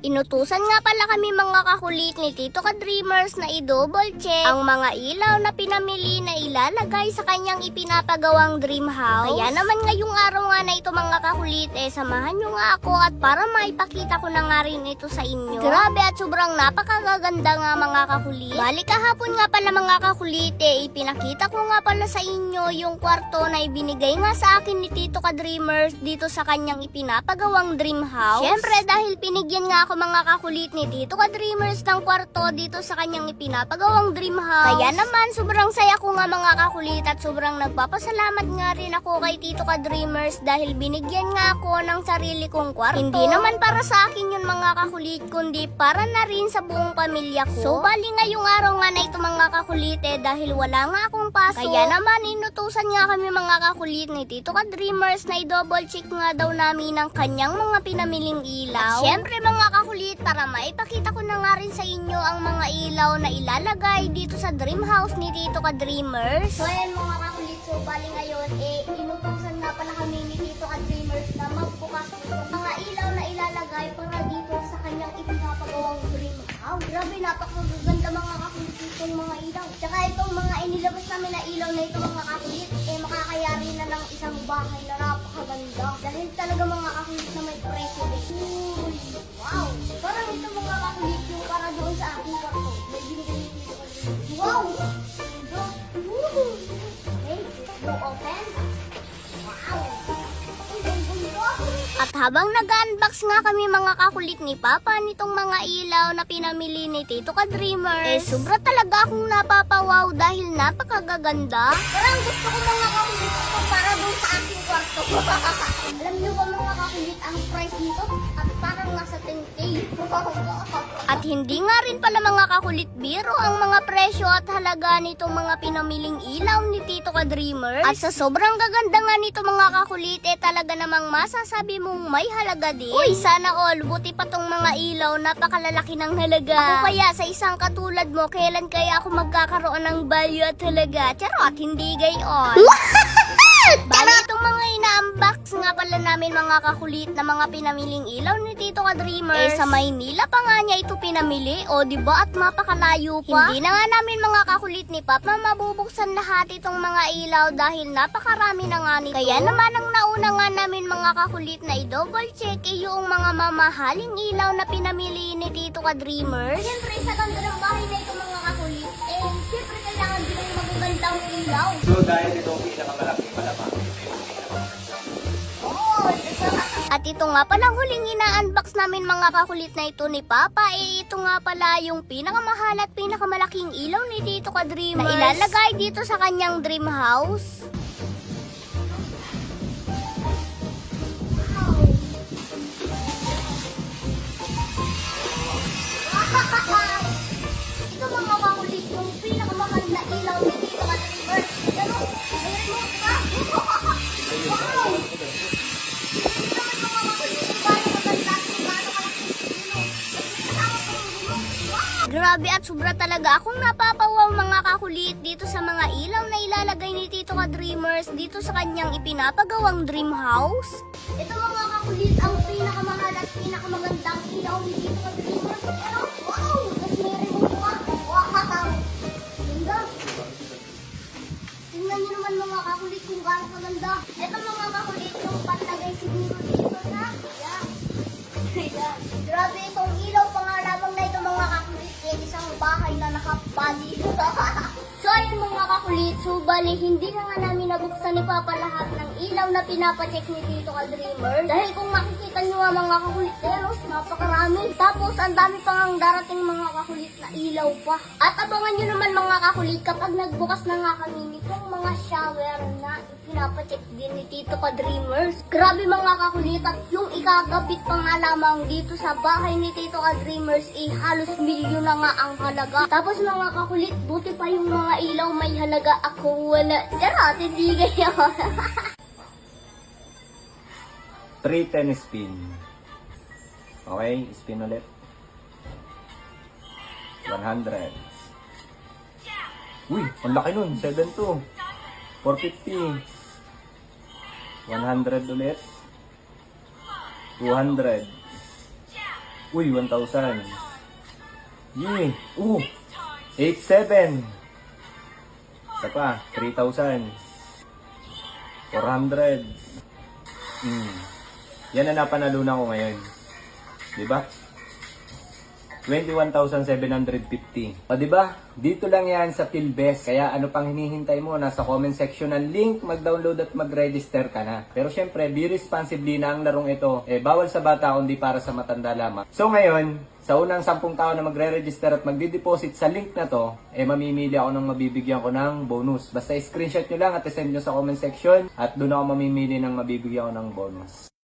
Inutusan nga pala kami mga kakulit ni Tito Ka-Dreamers na i-double check ang mga ilaw na pinamili na ilalagay sa kanyang ipinapagawang dream house. Kaya naman ngayong araw nga na ito mga kakulit, samahan nyo nga ako at para maipakita ko na nga rin ito sa inyo. Grabe at sobrang napakagaganda nga mga kakulit. Bali kahapon nga pala mga kakulit, ipinakita ko nga pala sa inyo yung kwarto na ibinigay nga sa akin ni Tito Ka-Dreamers dito sa kanyang ipinapagawang dream house. Syempre dahil pinigyan nga ako mga kakulit ni Tito Ka-Dreamers ng kwarto dito sa kanyang ipinapagawang dream house. Kaya naman sobrang saya ko nga mga kakulit at sobrang nagpapasalamat nga rin ako kay Tito Ka-Dreamers dahil binigyan nga ako ng sarili kong kwarto. Hindi naman para sa akin yun mga kakulit, kundi para na rin sa buong pamilya ko. So bali ngayong araw nga na ito mga kakulit dahil wala nga akong pasok. Kaya naman inutusan nga kami mga kakulit ni Tito Ka-Dreamers na i-double check nga daw namin ang kanyang mga pinamiling ilaw. At syempre mga kakulit, para maipakita ko na nga rin sa inyo ang mga ilaw na ilalagay dito sa dream house ni Tito Ka-Dreamers. So ayan mga kakulit, so bali ngayon inutusan nga pala kami ni Tito Ka-Dreamers na magbukas ng mga ilaw na ilalagay para dito sa kanyang ipinapagawang dream house. Grabe, napakaganda mga kakulit itong mga ilaw. Tsaka itong mga inilabas namin na ilaw na ito mga kakulit, makakayari na ng isang bahay na napakaganda. Dahil talaga mga kakulit na may presyo din. Wow! Parang ito mga kakulit yung para doon sa aking kwarto. May binigay ni Tito Ka-Dreamers. Wow! Okay, go open. Wow! At habang nag-unbox nga kami mga kakulit ni Papa nitong mga ilaw na pinamili ni Tito Ka-Dreamers, sobra talaga akong napapawaw dahil napakagaganda. Parang gusto ko mga kakulit ito para doon sa aking kwarto. Alam niyo ba mga kakulit ang price nito? At parang nasa 10K. At hindi nga rin pala mga kakulit biro ang mga presyo at halaga nitong mga pinamiling ilaw ni Tito Ka-Dreamers. At sa sobrang gaganda nga nito mga kakulit, talaga namang masasabi mong may halaga din. Uy, sana all, buti pa tong mga ilaw, napakalalaki ng halaga. Ako kaya sa isang katulad mo, kailan kaya ako magkakaroon ng value at halaga? Charot, hindi gayon. Bali itong mga ina-unbox nga pala namin mga kakulit na mga pinamiling ilaw ni Tito Ka-Dreamers, sa Maynila pa nga niya ito pinamili, o diba at mapakalayo pa. Hindi na nga namin mga kakulit ni Papa mabubuksan lahat itong mga ilaw dahil napakarami na nga nito. Kaya naman ang nauna nga namin mga kakulit na i-double check yung mga mamahaling ilaw na pinamili ni Tito Ka-Dreamers. Siyempre sa ganda ng bahay na ito mga kakulit, siyempre kailangan din ng magagandang ilaw. So dahil ito ang pinakamalaki malamang. At ito nga palang huling ina-unbox namin mga kakulit na ito ni Papa, ito nga pala yung pinakamahal at pinakamalaking ilaw ni Tito Ka-Dreamers na ilalagay dito sa kanyang dream house. Ito mga kakulit, yung pinakamahal na ilaw ni Tito Ka-Dreamers. Pero, may remote pa. Wow! Grabe at sobra talaga akong napapawaw mga kakulit dito sa mga ilaw na ilalagay ni Tito Ka-Dreamers dito sa kanyang ipinapagawang dream house. Ito mga kakulit ang pinakamahal at pinakamagandang ilaw ni Tito Ka-Dreamers. Pero wow! Mas may remote pa. Wow! Ganda! Tingnan nyo naman mga kakulit kung gaano kaganda. Ito mga kakulit yung panlagay siguro dito na. Ayan. Ayan. Grabe itong ilaw pa nga lamang na ito mga kakulit. Isang bahay na nakapali. So ayun mga kakulit, so bali hindi na nga namin nabuksan ni Papa lahat ng ilaw na pinapacheck ni Tito Ka-Dreamers. Dahil kung makikita nyo nga mga kakuliteros, napakarami. Tapos ang dami pang ang darating mga kakulit na ilaw pa. At abangan nyo naman mga kakulit kapag nagbukas na nga kami nitong mga shower na pinapacheck din ni Tito Ka-Dreamers. Grabe mga kakulit, at yung ikagabit pa nga lamang dito sa bahay ni Tito Ka-Dreamers halos milyon na nga ang halaga. Tapos mga kakulit, buti pa yung mga ilaw may halaga, ako wala. Charot, hindi gayon. 310 spin. Okay, spin ulit. 100. Uy, ang laki nun. 7-2. 450. 100 ulit. 200. Uy, 1,000. Yee. 8,700. Isa pa, 3,000. 400. Yan ang napanalunan ko ngayon. Diba? 21,750. O diba? Dito lang yan sa PhilBest. Kaya ano pang hinihintay mo? Nasa comment section ng link, mag-download at mag-register ka na. Pero syempre, be responsibly na ang larong ito. Bawal sa bata kundi para sa matanda lamang. So ngayon, sa unang 10 tao na magre-register at magdi-deposit sa link na to, mamimili ako ng mabibigyan ko ng bonus. Basta screenshot nyo lang at send nyo sa comment section at doon ako mamimili ng mabibigyan ko ng bonus.